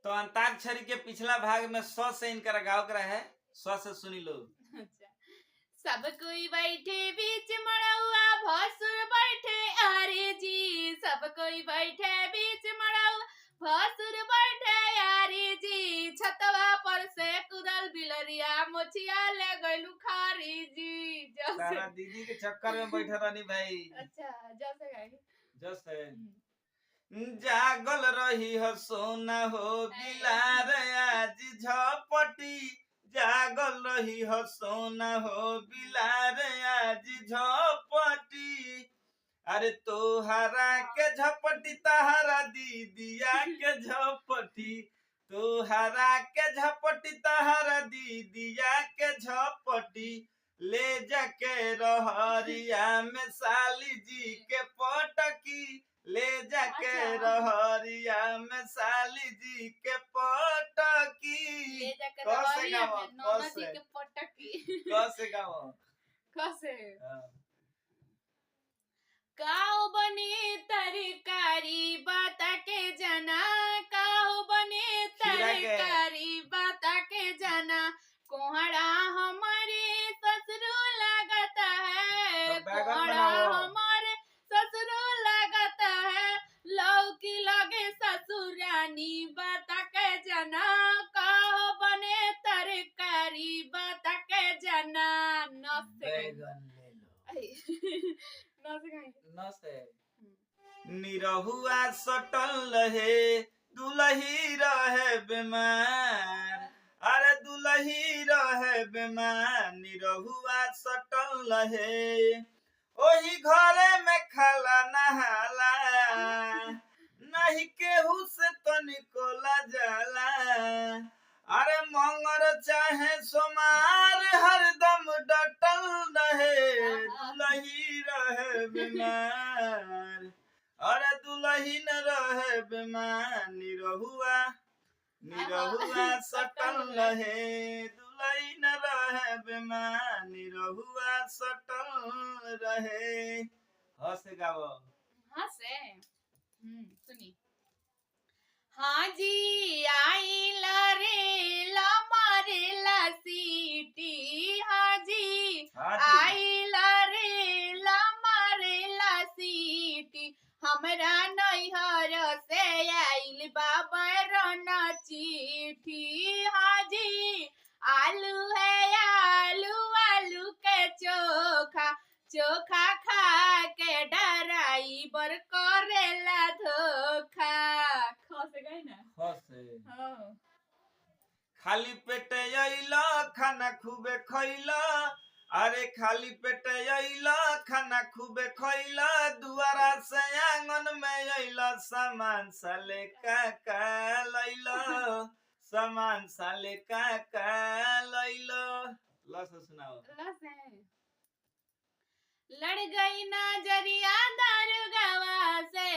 तो अंताक्षरी के पिछला भाग में स से इनका गाँव का है, स से सुनी लो। अच्छा। सब कोई बैठे बीच मड़ौआ भसुर बैठे आरे जी, सब कोई बैठे बीच मड़ौआ भसुर बैठे आरे जी, छतवा पर से कुदल बिलरिया मोचिया ले गइलू खारी जी। तारा दीदी के चक्कर में बैठा रानी भाई। अच्छा जैसे गाएगी जैसे जागल रही हो सोना हो बिलार आज झपटी, जागल रही हो सोना हो बिलार आज झपटी, अरे तोहरा के झपटी तहरा दीदिया के झपटी, तोहरा के झपटी तहरा दीदिया के झपटी, ले जाके रहरिया में साली जी के पटकी, ले जाके रहरिया में साली जी के पटकी। ले जाके कैसे रहरिया गावो? में नौनदी के पटकी। कैसे गावो? कैसे? काऊ बने तरकारी बाता के जना, काऊ बने तरकारी बाता के जना, कोहड़ा हमारे ससुर लगता है, कोहड़ा हमारे ससुर लगता है, लौकी लगे ससुरानी बाता के जना, काऊ बने तरकारी बाता के जना। निरहुआ सटल रहे दुलही रहे बीमार, अरे दुलही रहे बीमार, निरहुआ सटल रहे ओही घरे में खाला नहाला, नहीं केहू से तनिको जाला, अरे मंगर चाहे सोमार हरदम डटल रहे, दुलही रहे बीमार, अरे दुलही न रहे बीमार, निरहुआ निरहुआ सटल रहे, दुलही न रहे बीमार, निरहुआ सटल रहे। हंसे गावो। हंसे सुनी। हाँ जी आई रे मारे ला सीटी, हाँ जी आई रे मारे ला सीटी, हमरा नैहर से आइल बाबा रना चिट्ठी, हाँ जी आलू है आलू आलू के चोखा, चोखा खा के डराइवर करेला धोखा। खसे गई ना खसे खाली पेट अइला खाना खूबे खइला, अरे खाली पेट अइला खाना खूबे खइला, दुआरा से आंगन में अइला सामान साले का लइला, सामान साले का लइला। लस सुनाओ। लड़ गई नजरिया दारुगवा से,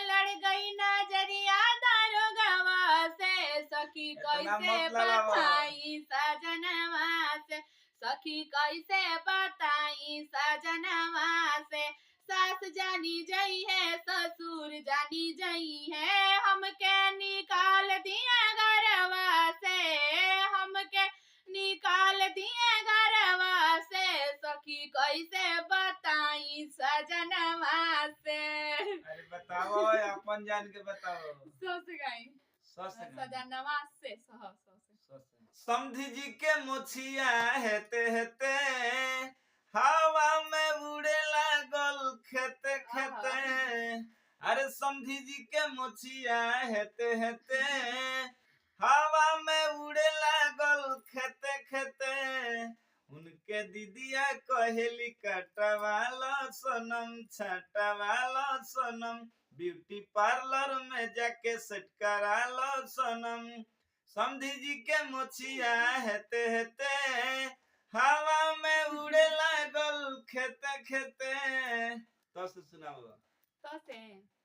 लड़ गई नजरिया दारुगवा से, सखी कैसे बताई सजनवा से, सखी कैसे बताई सजनवा से, सास जानी जई है ससुर जानी जई है, हमके निकाल दिए घरवा से, हमके निकाल दिए घरवा से, सखी कैसे बताई सजनवा से। अरे बताओ अपन जान के बताओ। सजनवा से समधी जी के मोछिया हेते हेते, हवा में उड़े लागल खेते खेते, अरे समधी जी के मोछिया हेते हेते, हवा में उड़े लागल खेते खेते, उनके दीदिया कहेली कटवाला सोनम छटवाला सोनम, ब्यूटी पार्लर में जाके सेट करालो सोनम, समधी जी के मोछिया हेते हेते, हवा में उड़े लागल खेते खेते। तो से सुनाओ। तो से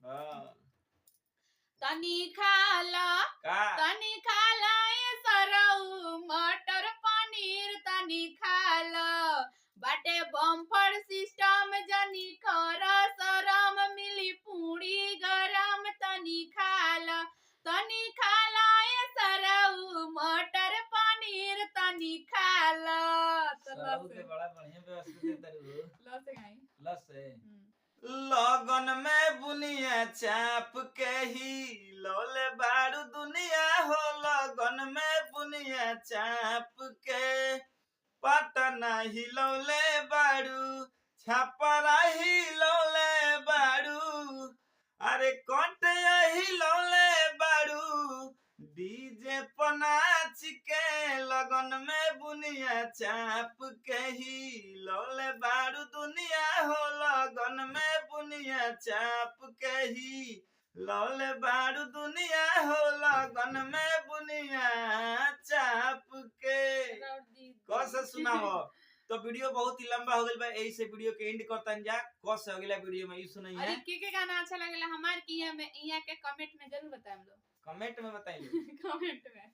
हां तनी खाला ये सरऊ मटर पनीर तनी खाला, बाटे बम्फर सिस्टम जनी कर सरम, मिली पूरी गरम तनी खाला ये बाबू के बड़ा बढ़िया व्यवस्थित तरु ल से गाई लस है लगन में बुनिया चाप के ही लोले बारू दुनिया हो लगन में बुनिया चाप के पटना हिलौले बारू छपरा हिलौले बारू अरे कोटे हिलौले बारू डीजे पनाच के लगन में बुनिया चाप के ही लौले बारू दुनिया हो लगन में बुनिया चाप के ही लौले बारू दुनिया हो लगन में बुनिया चाप के कैसे सुनाओ तो वीडियो बहुत ही लंबा हो गइल बा एही से वीडियो के एंड करतन जा कैसे हो गइला वीडियो में ई सुनई है अरे के गाना अच्छा लगेला हमार की में इया के कमेंट में जरूर बताएम लो कमेंट में बताइए कमेंट में